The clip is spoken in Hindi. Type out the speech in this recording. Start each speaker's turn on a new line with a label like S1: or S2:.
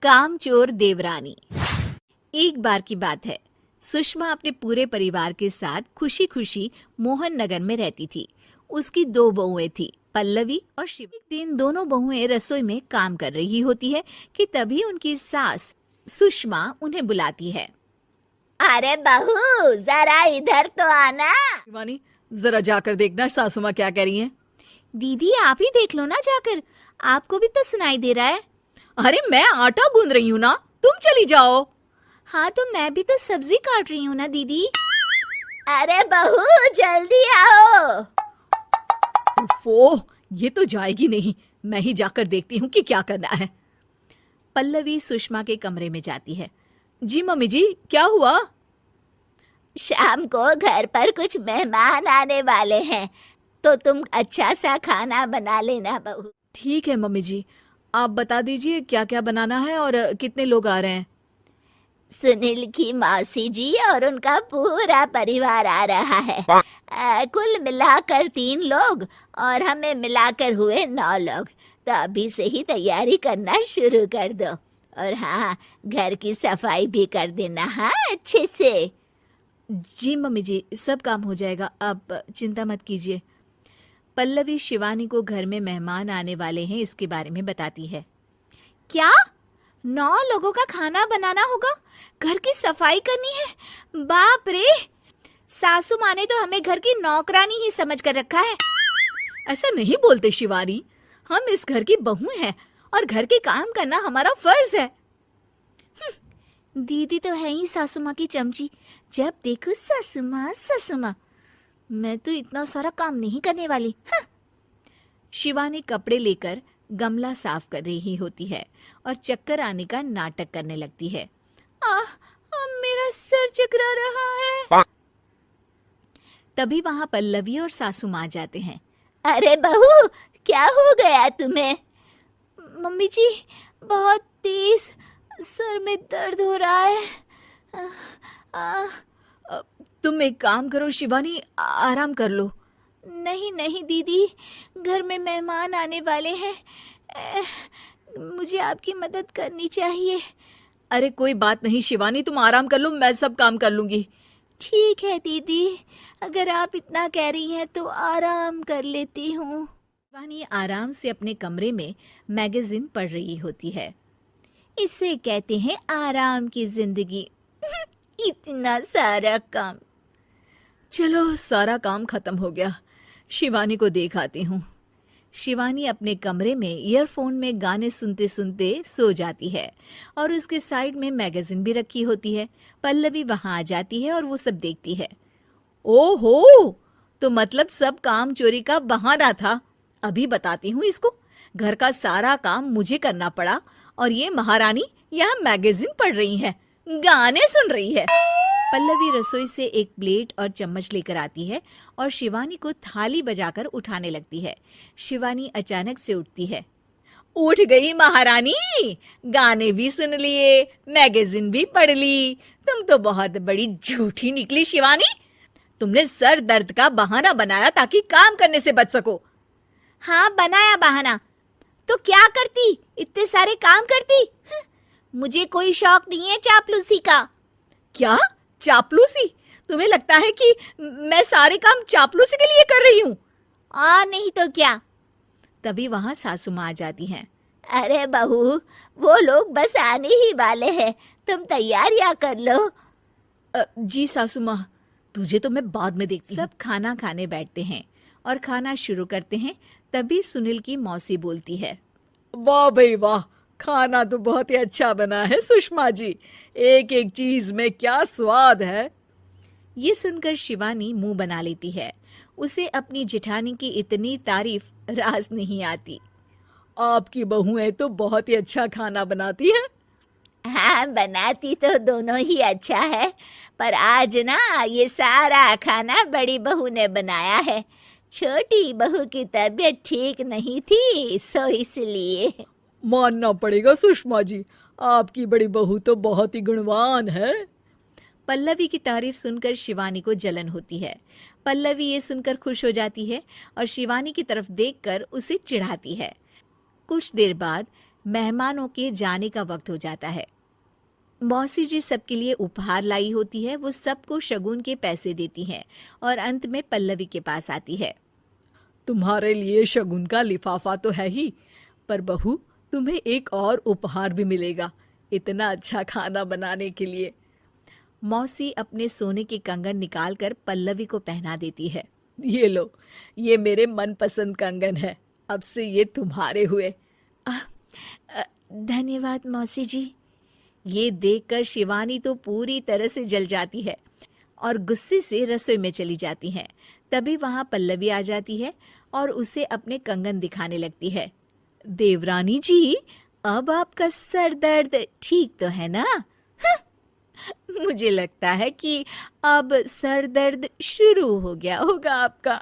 S1: कामचोर देवरानी। एक बार की बात है, सुषमा अपने पूरे परिवार के साथ खुशी खुशी मोहन नगर में रहती थी। उसकी 2 बहुएं थी, पल्लवी और शिव। एक दिन दोनों बहुएं रसोई में काम कर रही होती है कि तभी उनकी सास सुषमा उन्हें बुलाती है।
S2: अरे बहू, जरा इधर तो आना।
S3: शिवानी, जरा जाकर देखना सासू माँ क्या कह रही हैं।
S1: दीदी आप ही देख लो ना जाकर, आपको भी तो सुनाई दे रहा है।
S3: अरे मैं आटा गूंद रही हूँ ना, तुम चली जाओ।
S1: हाँ तो मैं भी तो सब्जी काट रही हूँ ना दीदी।
S2: अरे बहू, जल्दी आओ।
S3: ओफो, ये तो जाएगी नहीं। मैं ही जाकर देखती हूँ कि क्या करना है।
S1: पल्लवी सुषमा के कमरे में जाती है।
S3: जी मम्मी जी, क्या हुआ?
S2: शाम को घर पर कुछ मेहमान आने वाले हैं, तो तुम अच्छा सा खाना बना लेना बहू।
S3: ठीक है मम्मी जी, आप बता दीजिए क्या क्या बनाना है और कितने लोग आ रहे हैं।
S2: सुनील की मौसी जी और उनका पूरा परिवार आ रहा है। कुल मिलाकर 3 लोग और हमें मिलाकर हुए 9 लोग। तो अभी से ही तैयारी करना शुरू कर दो। और हाँ, घर की सफाई भी कर देना, हाँ, अच्छे से।
S1: जी मम्मी जी, सब काम हो जाएगा, आप चिंता मत कीजिए। पल्लवी शिवानी को घर में मेहमान आने वाले हैं इसके बारे में बताती है। क्या 9 लोगों का खाना बनाना होगा, घर की सफाई करनी है? बाप रे, सासू माँ ने तो हमें घर की नौकरानी ही समझ कर रखा है।
S3: ऐसा नहीं बोलते शिवानी, हम इस घर की बहू हैं और घर के काम करना हमारा फर्ज है।
S1: दीदी तो है ही सासू माँ की चमची, जब देखो सासू माँ सासू माँ। मैं तो इतना सारा काम नहीं करने वाली। शिवानी कपड़े लेकर गमला साफ कर रही होती है और चक्कर आने का नाटक करने लगती है। मेरा सर चकरा रहा है। तभी वहां पल्लवी और सासू माँ जाते हैं।
S2: अरे बहू, क्या हो गया तुम्हें?
S1: मम्मी जी, बहुत तेज सर में दर्द हो रहा है।
S3: तुम एक काम करो शिवानी, आराम कर लो।
S1: नहीं नहीं दीदी, घर में मेहमान आने वाले हैं, मुझे आपकी मदद करनी चाहिए।
S3: अरे कोई बात नहीं शिवानी, तुम आराम कर लो, मैं सब काम कर लूंगी।
S1: ठीक है दीदी, अगर आप इतना कह रही हैं तो आराम कर लेती हूँ। शिवानी आराम से अपने कमरे में मैगजीन पढ़ रही होती है। इसे कहते हैं आराम की जिंदगी। इतना सारा काम।
S3: चलो, सारा काम खत्म हो गया, शिवानी को देख आती हूँ।
S1: शिवानी अपने कमरे में ईयरफोन में गाने सुनते सुनते सो जाती है और उसके साइड में मैगजीन भी रखी होती है। पल्लवी वहां आ जाती है और वो सब देखती है।
S3: ओहो, तो मतलब सब काम चोरी का बहाना था। अभी बताती हूँ इसको। घर का सारा काम मुझे करना पड़ा और ये महारानी यहाँ मैगजीन पढ़ रही है, गाने सुन रही है।
S1: पल्लवी रसोई से एक प्लेट और चम्मच लेकर आती है और शिवानी को थाली बजाकर उठाने लगती है। शिवानी अचानक से उठती है।
S3: उठ गई महारानी, गाने भी सुन लिए, मैगजीन भी पढ़ ली। तुम तो बहुत बड़ी झूठी निकली शिवानी। तुमने सर दर्द का बहाना बनाया ताकि काम करने से बच सको।
S1: हाँ, बनाया बहाना, तो क्या करती, इतने सारे काम करती। मुझे कोई शौक नहीं है चापलूसी का।
S3: क्या चापलूसी? तुम्हें लगता है कि मैं सारे काम चापलूसी के लिए कर रही हूँ?
S1: और नहीं तो क्या। तभी वहां सासू माँ आ जाती हैं।
S2: अरे बहू, वो लोग बस आने ही वाले हैं, तुम तैयारियां कर लो।
S3: जी सासू माँ, तुझे तो मैं बाद में देखती हूँ।
S1: सब खाना खाने बैठते हैं और खाना शुरू करते हैं। तभी सुनील की मौसी बोलती है।
S3: वाह भाई वाह, खाना तो बहुत ही अच्छा बना है सुषमा जी, एक एक चीज में क्या स्वाद है।
S1: ये सुनकर शिवानी मुंह बना लेती है। उसे अपनी जेठानी की इतनी तारीफ रास नहीं आती।
S3: आपकी बहुएं तो बहुत ही अच्छा खाना बनाती हैं।
S2: हाँ, बनाती तो दोनों ही अच्छा है, पर आज ना ये सारा खाना बड़ी बहू ने बनाया है। छोटी बहू की तबीयत ठीक नहीं थी, सो इसलिए।
S3: मानना पड़ेगा सुषमा जी, आपकी बड़ी बहू तो बहुत ही गुणवान है।
S1: पल्लवी की तारीफ सुनकर शिवानी को जलन होती है। पल्लवी ये सुनकर खुश हो जाती है और शिवानी की तरफ देखकर उसे चिढ़ाती है। कुछ देर बाद मेहमानों के जाने का वक्त हो जाता है। मौसी जी सबके लिए उपहार लाई होती है, वो सबको शगुन के पैसे देती हैं और अंत में पल्लवी के पास आती है।
S3: तुम्हारे लिए शगुन का लिफाफा तो है ही, पर बहू तुम्हें एक और उपहार भी मिलेगा इतना अच्छा खाना बनाने के लिए।
S1: मौसी अपने सोने के कंगन निकालकर पल्लवी को पहना देती है।
S3: ये लो, ये मेरे मनपसंद कंगन है, अब से ये तुम्हारे हुए।
S1: धन्यवाद मौसी जी। ये देखकर शिवानी तो पूरी तरह से जल जाती है और गुस्से से रसोई में चली जाती है। तभी वहां पल्लवी आ जाती है और उसे अपने कंगन दिखाने लगती है।
S3: देवरानी जी,
S1: अब आपका सर दर्द ठीक तो है ना? मुझे लगता है कि अब सर दर्द शुरू हो गया होगा आपका।